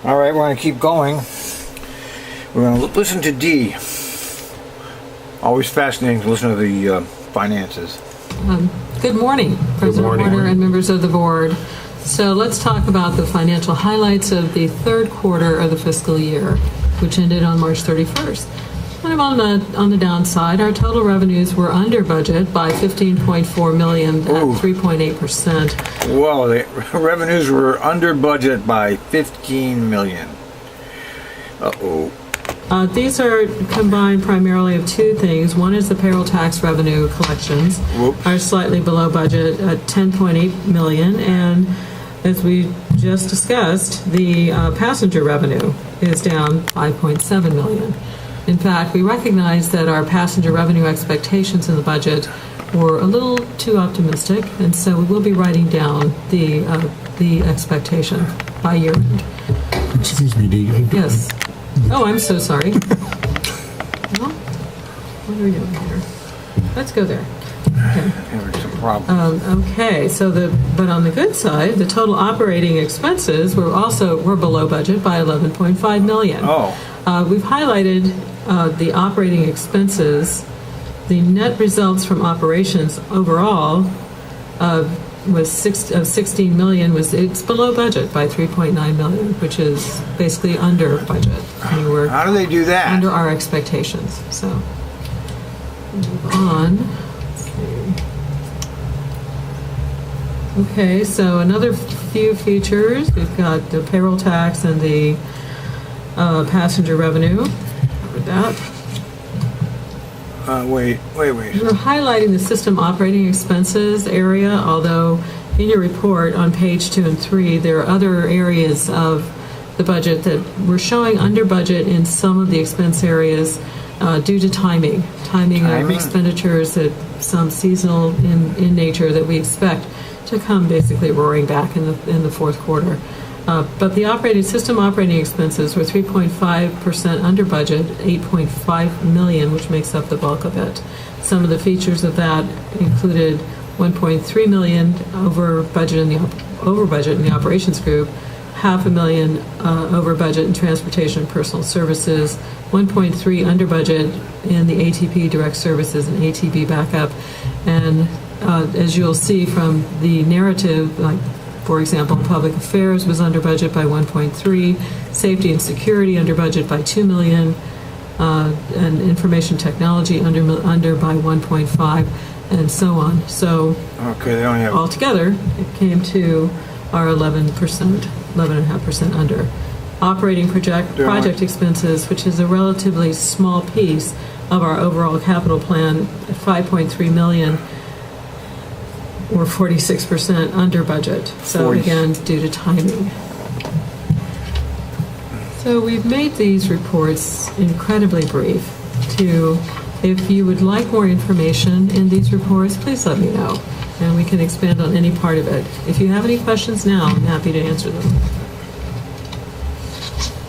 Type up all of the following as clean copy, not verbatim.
All right, we're going to keep going. We're going to listen to D. Always fascinating to listen to the finances. Good morning, President Warner and members of the board. So let's talk about the financial highlights of the third quarter of the fiscal year, which ended on March 31st. Kind of on the downside, our total revenues were under budget by $15.4 million at 3.8%. Well, the revenues were under budget by $15 million. Uh-oh. These are combined primarily of two things. One is the payroll tax revenue collections are slightly below budget at $10.8 million, and as we just discussed, the passenger revenue is down $5.7 million. In fact, we recognize that our passenger revenue expectations in the budget were a little too optimistic, and so we will be writing down the expectation by year end. Excuse me, Dee. Yes. Oh, I'm so sorry. Well, what are we doing here? Let's go there. Okay. There's some problems. Okay. But on the good side, the total operating expenses were below budget by $11.5 million. Oh. We've highlighted the operating expenses. The net results from operations overall was $16 million. It's below budget by $3.9 million, which is basically under budget. How do they do that? Under our expectations. So move on. Let's see. Okay, so another few features. We've got the payroll tax and the passenger revenue. Covered that. Wait. We're highlighting the system operating expenses area, although in your report on page 2 and 3, there are other areas of the budget that we're showing under budget in some of the expense areas due to timing of expenditures, that some seasonal in nature that we expect to come basically roaring back in the fourth quarter. But the system operating expenses were 3.5% under budget, $8.5 million, which makes up the bulk of it. Some of the features of that included $1.3 million over budget in the operations group, $500,000 over budget in transportation and personal services, $1.3 under budget in the ATP direct services and ATB backup, and as you'll see from the narrative, like, for example, public affairs was under budget by 1.3, safety and security under budget by $2 million, and information technology under by 1.5, and so on. So they only have altogether, it came to our 11.5% under. Operating project expenses, which is a relatively small piece of our overall capital plan, $5.3 million. Or 46% under budget. So again, due to timing. So we've made these reports incredibly brief. If you would like more information in these reports, please let me know, and we can expand on any part of it. If you have any questions now, I'm happy to answer them.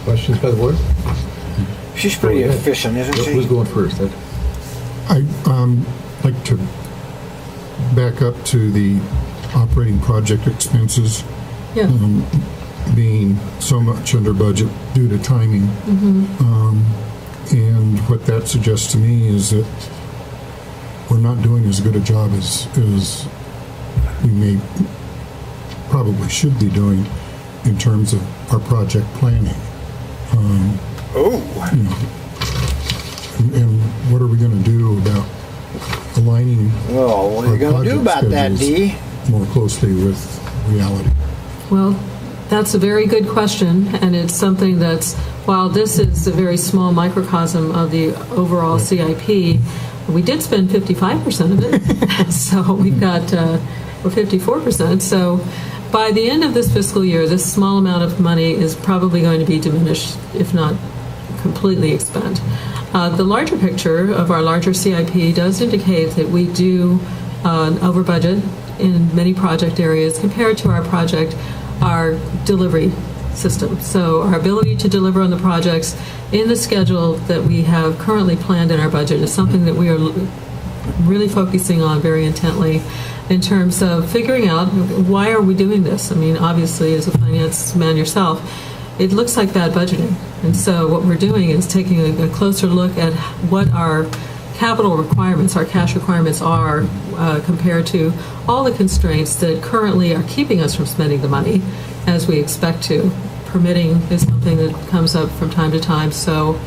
Questions by the board? She's pretty efficient, isn't she? Who's going first? I'd like to back up to the operating project expenses being so much under budget due to timing. Mm-hmm. And what that suggests to me is that we're not doing as good a job as we probably should be doing in terms of our project planning. And what are we going to do about aligning what are you going to do about that, Dee? More closely with reality? Well, that's a very good question, and it's something that's, while this is a very small microcosm of the overall CIP, we did spend 55% of it, so we've got 54%. So by the end of this fiscal year, this small amount of money is probably going to be diminished, if not completely expend. The larger picture of our larger CIP does indicate that we do over budget in many project areas compared to our delivery system. So our ability to deliver on the projects in the schedule that we have currently planned in our budget is something that we are really focusing on very intently in terms of figuring out why are we doing this. I mean, obviously, as a finance man yourself, it looks like bad budgeting. And so what we're doing is taking a closer look at what our capital requirements, our cash requirements are compared to all the constraints that currently are keeping us from spending the money as we expect to. Permitting is something that comes up from time to time. So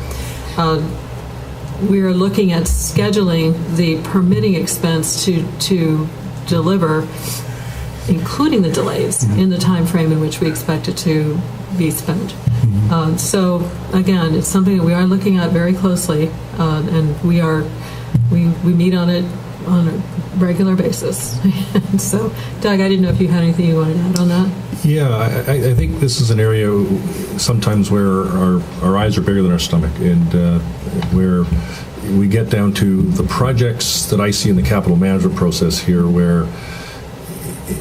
we're looking at scheduling the permitting expense to deliver, including the delays, in the time frame in which we expect it to be spent. So again, it's something that we are looking at very closely, and we meet on it on a regular basis. So, Doug, I didn't know if you had anything you wanted to add on that. Yeah, I think this is an area sometimes where our eyes are bigger than our stomach, and where we get down to the projects that I see in the capital management process here, where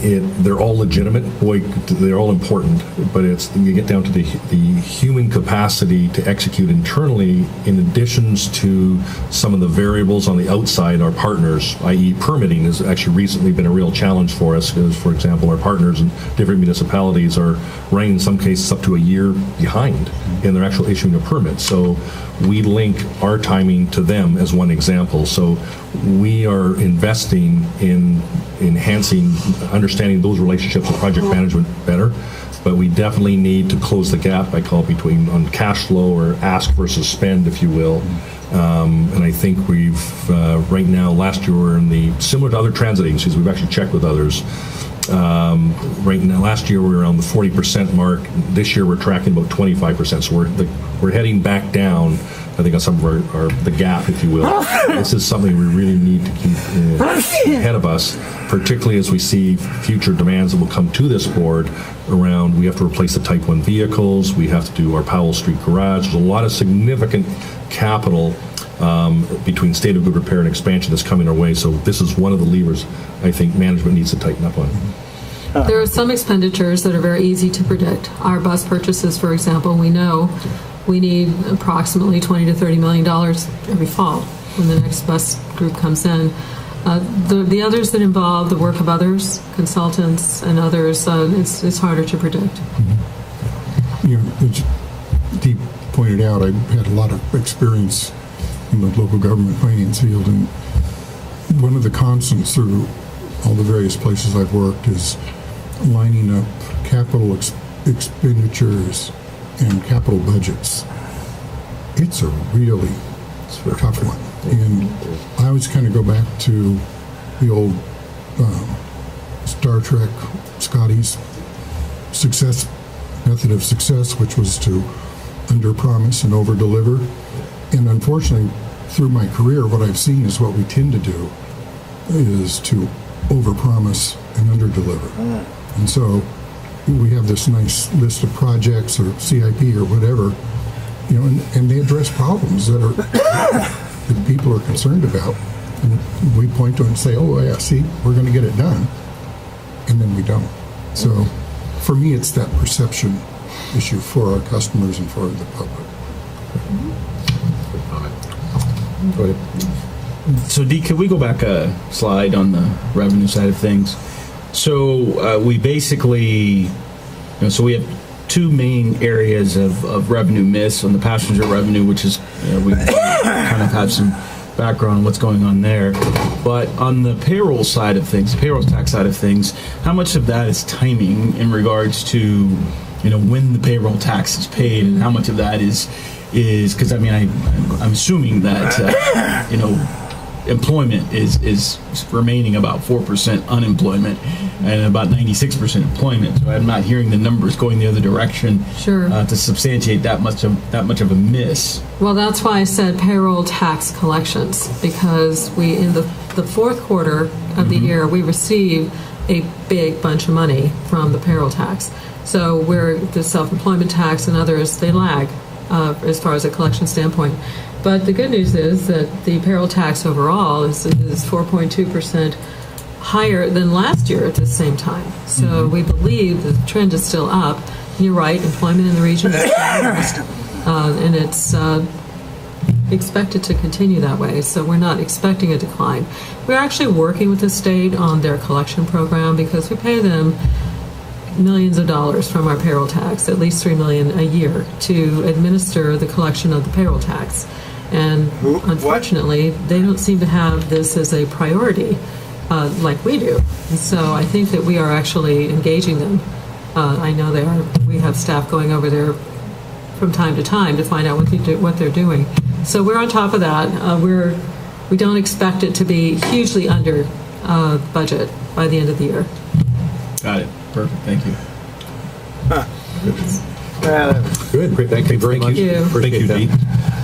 they're all legitimate. Boy, they're all important, but you get down to the human capacity to execute internally, in addition to some of the variables on the outside. Our partners, i.e. permitting, has actually recently been a real challenge for us, because, for example, our partners in different municipalities are running, in some cases, up to a year behind in their actual issuing a permit. So we link our timing to them as one example. So we are investing in enhancing, understanding those relationships with project management better, but we definitely need to close the gap, I call it, between on cash flow, or ask versus spend, if you will. And I think we've, right now, last year we were in the, similar to other transit agencies, we've actually checked with others. Right now, last year we were around the 40% mark. This year we're tracking about 25%. So we're heading back down, I think, on some of the gap, if you will. This is something we really need to keep ahead of us, particularly as we see future demands that will come to this board around, we have to replace the Type 1 vehicles, we have to do our Powell Street garage. There's a lot of significant capital between state of good repair and expansion that's coming our way. So this is one of the levers I think management needs to tighten up on. There are some expenditures that are very easy to predict. Our bus purchases, for example, we know we need approximately $20 to $30 million every fall when the next bus group comes in. The others that involve the work of others, consultants and others, it's harder to predict. As Dee pointed out, I've had a lot of experience in the local government finance field, and one of the constants through all the various places I've worked is lining up capital expenditures and capital budgets. It's a really tough one. And I always kind of go back to the old Star Trek, Scotty's method of success, which was to under-promise and over-deliver. And unfortunately, through my career, what I've seen is what we tend to do is to over-promise and under-deliver. And so we have this nice list of projects or CIP or whatever, and they address problems that people are concerned about. And we point to it and say, oh, yeah, see, we're going to get it done. And then we don't. So for me, it's that perception issue for our customers and for the public. Go ahead. So, Dee, could we go back a slide on the revenue side of things? So we basically, so we have two main areas of revenue miss on the passenger revenue, which is, we kind of have some background on what's going on there. But on the payroll side of things, the payroll tax side of things, how much of that is timing in regards to, when the payroll tax is paid, and how much of that is because I'm assuming that employment is remaining about 4% unemployment and about 96% employment. So I'm not hearing the numbers going the other direction. Sure. To substantiate that much of a miss. Well, that's why I said payroll tax collections, because we, in the fourth quarter of the year, we receive a big bunch of money from the payroll tax. So where the self-employment tax and others, they lag as far as a collection standpoint. But the good news is that the payroll tax overall is 4.2% higher than last year at the same time. So we believe the trend is still up. You're right, employment in the region is still and it's expected to continue that way. So we're not expecting a decline. We're actually working with the state on their collection program because we pay them millions of dollars from our payroll tax, at least $3 million a year, to administer the collection of the payroll tax. And unfortunately, they don't seem to have this as a priority like we do. And so I think that we are actually engaging them. I know we have staff going over there from time to time to find out what they're doing. So we're on top of that. We don't expect it to be hugely under budget by the end of the year. Got it. Perfect. Thank you. Good. Great, thank you very much. you. Thank you, Dee.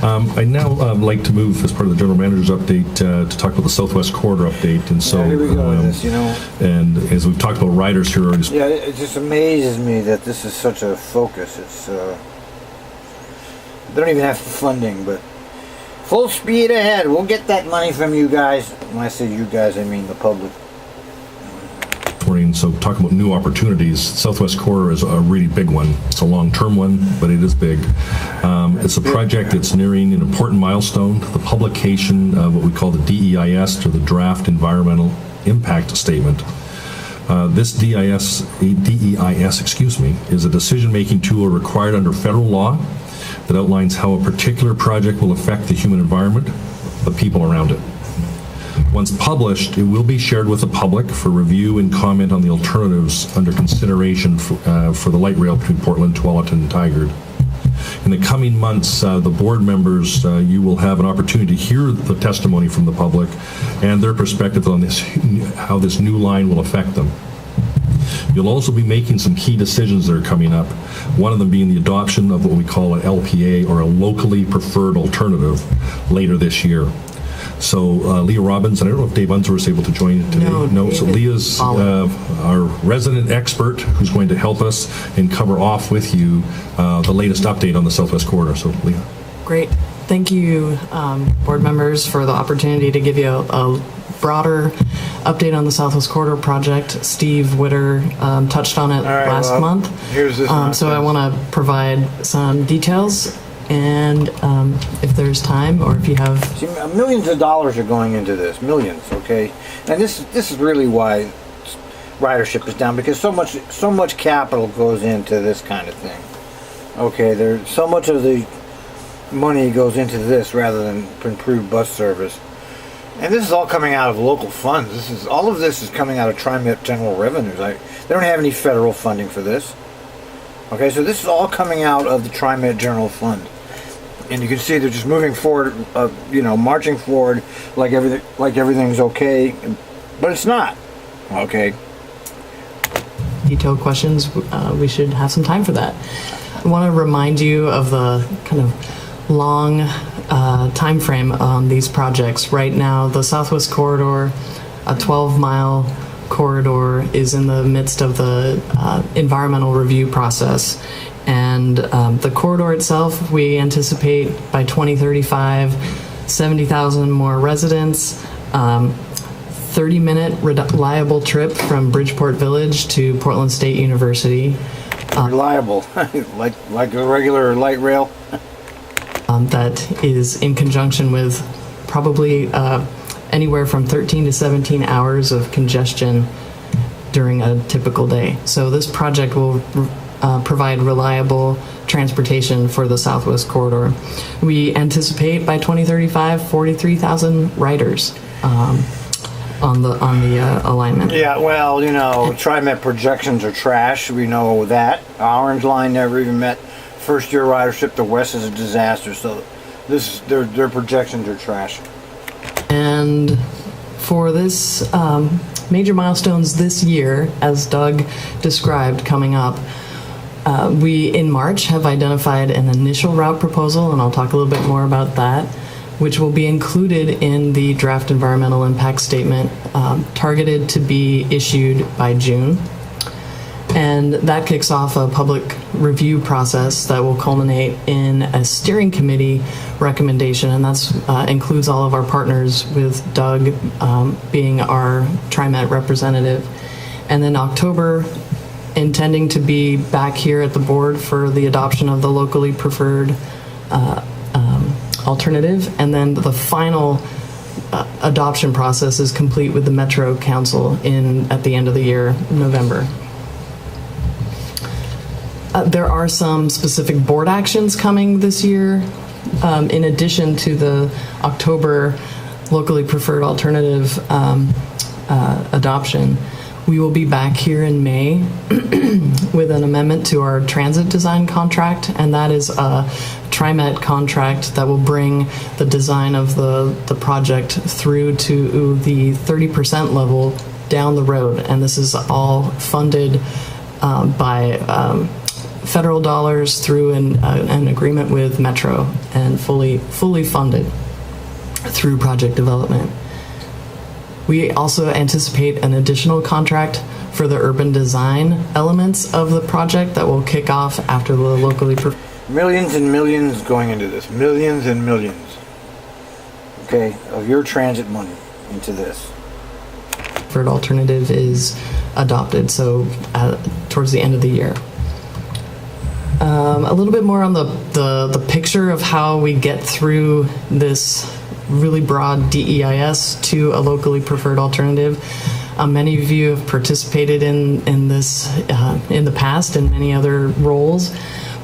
I'd now like to move, as part of the General Manager's update, to talk about the Southwest Corridor update. And so, Here we go with this, you know. and as we've talked about riders here, Yeah, it just amazes me that this is such a focus. It's they don't even have funding, but full speed ahead. We'll get that money from you guys. When I say you guys, I mean the public. so talking about new opportunities, Southwest Corridor is a really big one. It's a long-term one, but it is big. It's a project that's nearing an important milestone, the publication of what we call the DEIS, or the Draft Environmental Impact Statement. This DEIS, is a decision-making tool required under federal law that outlines how a particular project will affect the human environment, the people around it. Once published, it will be shared with the public for review and comment on the alternatives under consideration for the light rail between Portland, Tualatin, and Tigard. In the coming months, the board members, you will have an opportunity to hear the testimony from the public and their perspective on this, how this new line will affect them. You'll also be making some key decisions that are coming up, one of them being the adoption of what we call an LPA, or a locally preferred alternative, later this year. So Leah Robbins, and I don't know if Dave Unser was able to join today. No, so Leah's our resident expert who's going to help us and cover off with you the latest update on the Southwest Corridor. So Leah. Great. Thank you, board members, for the opportunity to give you a broader update on the Southwest Corridor project. Steve Witter touched on it last month. Here's this so I want to provide some details, and if there's time, or if you have... See, millions of dollars are going into this, millions, okay? And this is really why ridership is down, because so much capital goes into this kind of thing. Okay, there's so much of the money goes into this rather than improved bus service. And this is all coming out of local funds. All of this is coming out of Trimet general revenues. They don't have any federal funding for this. Okay, so this is all coming out of the Trimet general fund. And you can see they're just moving forward, marching forward like everything's okay, but it's not. Okay. Detailed questions, we should have some time for that. I want to remind you of the kind of long time frame on these projects. Right now, the Southwest Corridor, a 12-mile corridor, is in the midst of the environmental review process. And the corridor itself, we anticipate by 2035, 70,000 more residents, 30-minute reliable trip from Bridgeport Village to Portland State University. Reliable, like a regular light rail. That is in conjunction with probably anywhere from 13 to 17 hours of congestion during a typical day. So this project will provide reliable transportation for the Southwest Corridor. We anticipate by 2035, 43,000 riders on the alignment. Yeah, well, Trimet projections are trash. We know that. Orange Line never even met first-year ridership. The West is a disaster. So their projections are trash. And for this major milestones this year, as Doug described coming up, we in March have identified an initial route proposal, and I'll talk a little bit more about that, which will be included in the draft environmental impact statement, targeted to be issued by June. And that kicks off a public review process that will culminate in a steering committee recommendation, and that includes all of our partners, with Doug being our Trimet representative. And then October, intending to be back here at the board for the adoption of the locally preferred alternative. And then the final adoption process is complete with the Metro Council at the end of the year, November. There are some specific board actions coming this year. In addition to the October locally preferred alternative adoption, we will be back here in May with an amendment to our transit design contract, and that is a Trimet contract that will bring the design of the project through to the 30% level down the road. And this is all funded by federal dollars through an agreement with Metro, and fully funded through project development. We also anticipate an additional contract for the urban design elements of the project that will kick off after the locally Millions and millions going into this. Millions and millions. Okay, of your transit money into this. preferred alternative is adopted, so towards the end of the year. A little bit more on the picture of how we get through this really broad DEIS to a locally preferred alternative. Many of you have participated in this in the past in many other roles,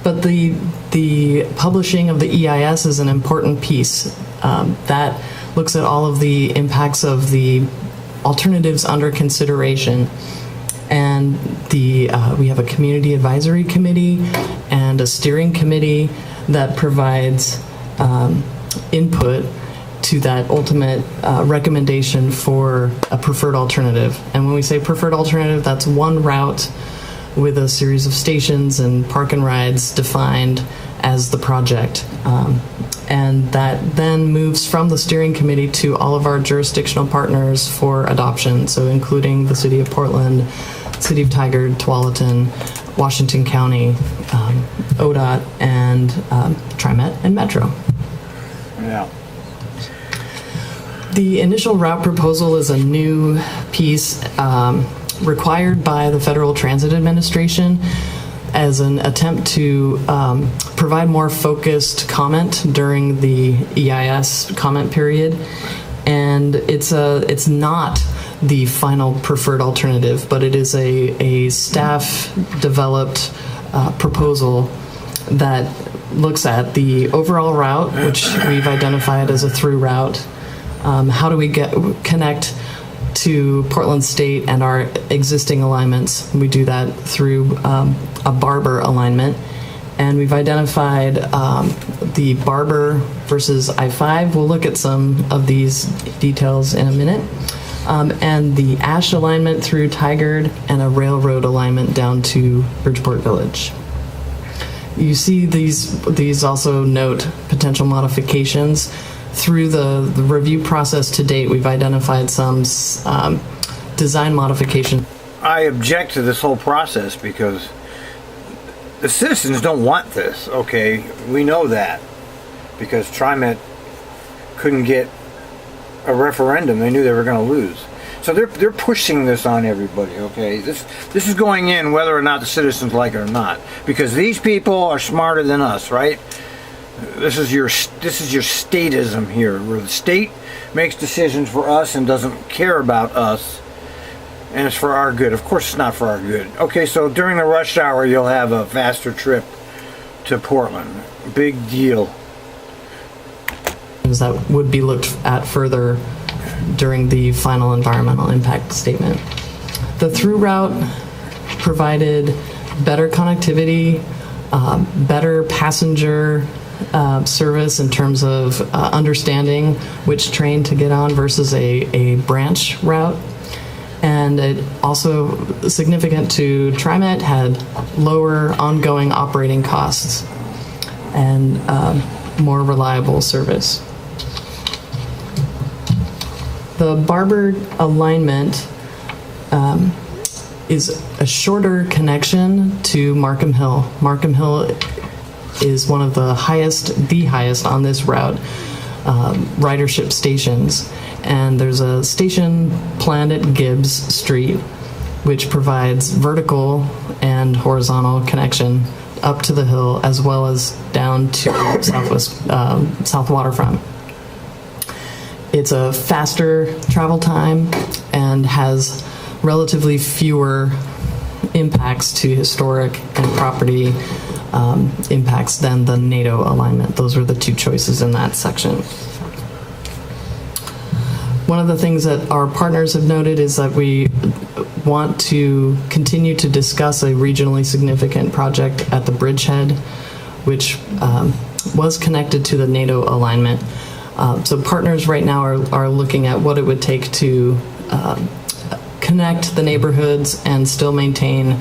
but the publishing of the EIS is an important piece that looks at all of the impacts of the alternatives under consideration. And we have a community advisory committee and a steering committee that provides input to that ultimate recommendation for a preferred alternative. And when we say preferred alternative, that's one route with a series of stations and park and rides defined as the project. And that then moves from the steering committee to all of our jurisdictional partners for adoption, so including the City of Portland, City of Tigard, Tualatin, Washington County, ODOT, and Trimet and Metro. Yeah. The initial route proposal is a new piece required by the Federal Transit Administration as an attempt to provide more focused comment during the EIS comment period. And it's not the final preferred alternative, but it is a staff-developed proposal that looks at the overall route, which we've identified as a through route. How do we connect to Portland State and our existing alignments? We do that through a Barber alignment. And we've identified the Barber versus I-5. We'll look at some of these details in a minute. And the Ash alignment through Tigard, and a railroad alignment down to Bridgeport Village. You see these also note potential modifications. Through the review process to date, we've identified some design modifications. I object to this whole process because the citizens don't want this, okay? We know that because Trimet couldn't get a referendum. They knew they were going to lose. So they're pushing this on everybody, okay? This is going in whether or not the citizens like it or not, because these people are smarter than us, right? This is your statism here, where the state makes decisions for us and doesn't care about us, and it's for our good. Of course it's not for our good. Okay, so during the rush hour you'll have a faster trip to Portland. Big deal. That would be looked at further during the final environmental impact statement. The through route provided better connectivity, better passenger service in terms of understanding which train to get on versus a branch route. And it also, significant to Trimet, had lower ongoing operating costs and more reliable service. The Barber alignment is a shorter connection to Markham Hill. Markham Hill is one of the highest on this route, ridership stations. And there's a station planned at Gibbs Street, which provides vertical and horizontal connection up to the hill, as well as down to South Waterfront. It's a faster travel time and has relatively fewer impacts to historic and property impacts than the NATO alignment. Those were the two choices in that section. One of the things that our partners have noted is that we want to continue to discuss a regionally significant project at the bridgehead, which was connected to the NATO alignment. So partners right now are looking at what it would take to connect the neighborhoods and still maintain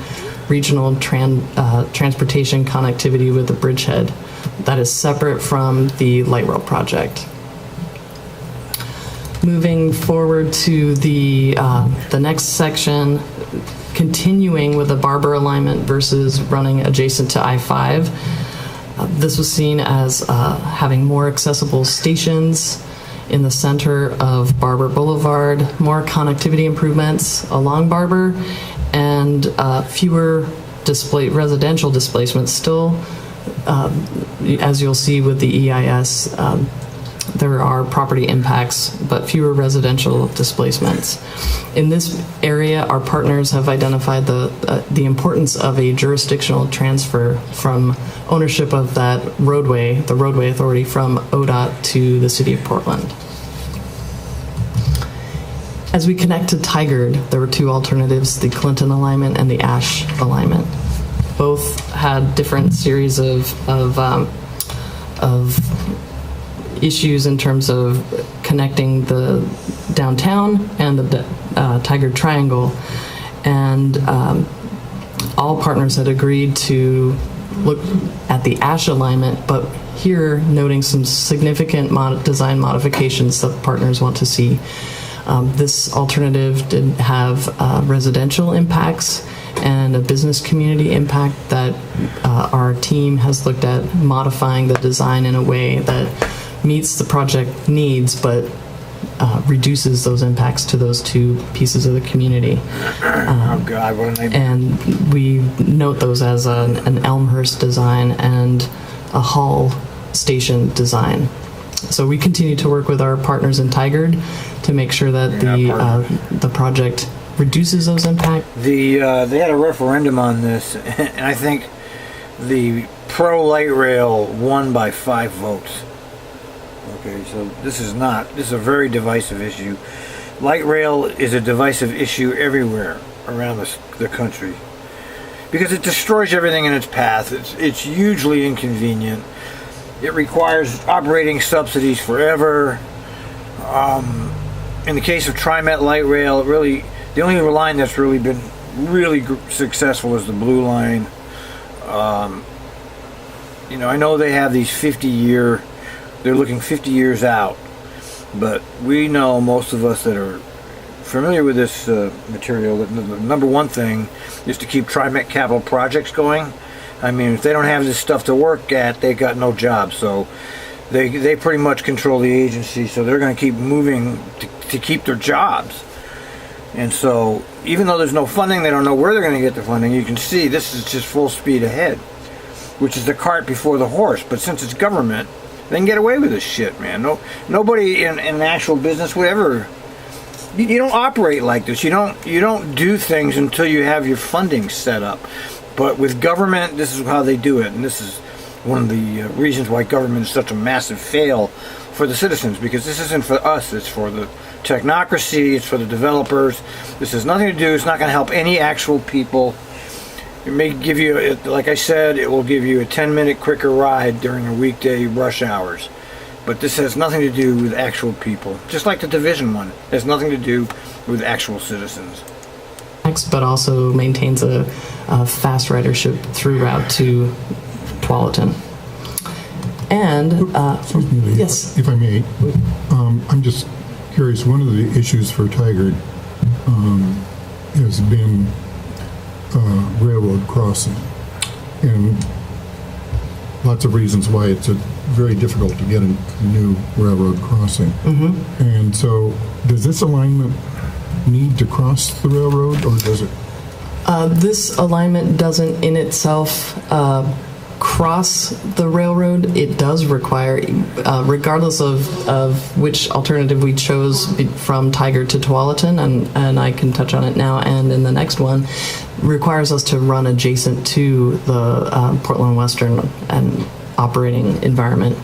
regional transportation connectivity with the bridgehead. That is separate from the light rail project. Moving forward to the next section, continuing with the Barber alignment versus running adjacent to I-5. This was seen as having more accessible stations in the center of Barber Boulevard, more connectivity improvements along Barber, and fewer residential displacements. Still, as you'll see with the EIS, there are property impacts, but fewer residential displacements. In this area, our partners have identified the importance of a jurisdictional transfer from ownership of that roadway, the roadway authority, from ODOT to the City of Portland. As we connect to Tigard, there were two alternatives, the Clinton alignment and the Ash alignment. Both had different series of issues in terms of connecting the downtown and the Tigard Triangle, and all partners had agreed to look at the Ash alignment, but here noting some significant design modifications that partners want to see. This alternative did have residential impacts and a business community impact that our team has looked at modifying the design in a way that meets the project needs, but reduces those impacts to those two pieces of the community. Oh God, what a name. And we note those as an Elmhurst design and a Hull station design. So we continue to work with our partners in Tigard to make sure that the project reduces those impacts. They had a referendum on this, and I think the pro-light rail won by 5 votes. Okay, so this is a very divisive issue. Light rail is a divisive issue everywhere around the country because it destroys everything in its path. It's hugely inconvenient. It requires operating subsidies forever. In the case of Trimet light rail, the only line that's really been successful is the blue line. I know they have these 50-year. They're looking 50 years out, but we know, most of us that are familiar with this material, that the number one thing is to keep Trimet capital projects going. I mean, if they don't have this stuff to work at, they got no job. So they pretty much control the agency, so they're going to keep moving to keep their jobs. And so even though there's no funding, they don't know where they're going to get the funding. You can see this is just full speed ahead, which is the cart before the horse. But since it's government, they can get away with this shit, man. Nobody in actual business would ever. You don't operate like this. You don't do things until you have your funding set up. But with government, this is how they do it, and this is one of the reasons why government is such a massive fail for the citizens. Because this isn't for us; it's for the technocracy. It's for the developers. This has nothing to do. It's not going to help any actual people. It may give you, like I said, it will give you a 10-minute quicker ride during the weekday rush hours. But this has nothing to do with actual people. Just like the Division one, it has nothing to do with actual citizens. But also maintains a fast ridership through route to Tualatin. And, yes. If I may, I'm just curious, one of the issues for Tigard has been railroad crossing, and lots of reasons why it's very difficult to get a new railroad crossing. Mm-hmm. And so, does this alignment need to cross the railroad, or does it? This alignment doesn't in itself cross the railroad, it does require, regardless of which alternative we chose from Tiger to Tualatin, and I can touch on it now and in the next one, requires us to run adjacent to the Portland Western and operating environment.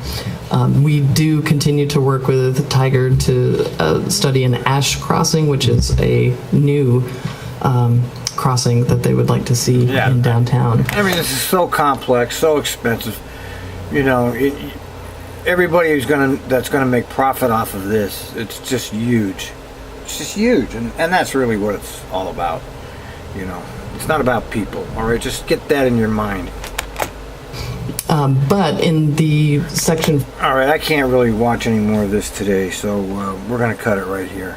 We do continue to work with Tiger to study an ash crossing, which is a new crossing that they would like to see in downtown. I mean, this is so complex, so expensive. You know, everybody that's gonna make profit off of this, it's just huge. It's just huge, and that's really what it's all about. You know, it's not about people. All right, just get that in your mind. But in the section... All right, I can't really watch any more of this today, so we're going to cut it right here.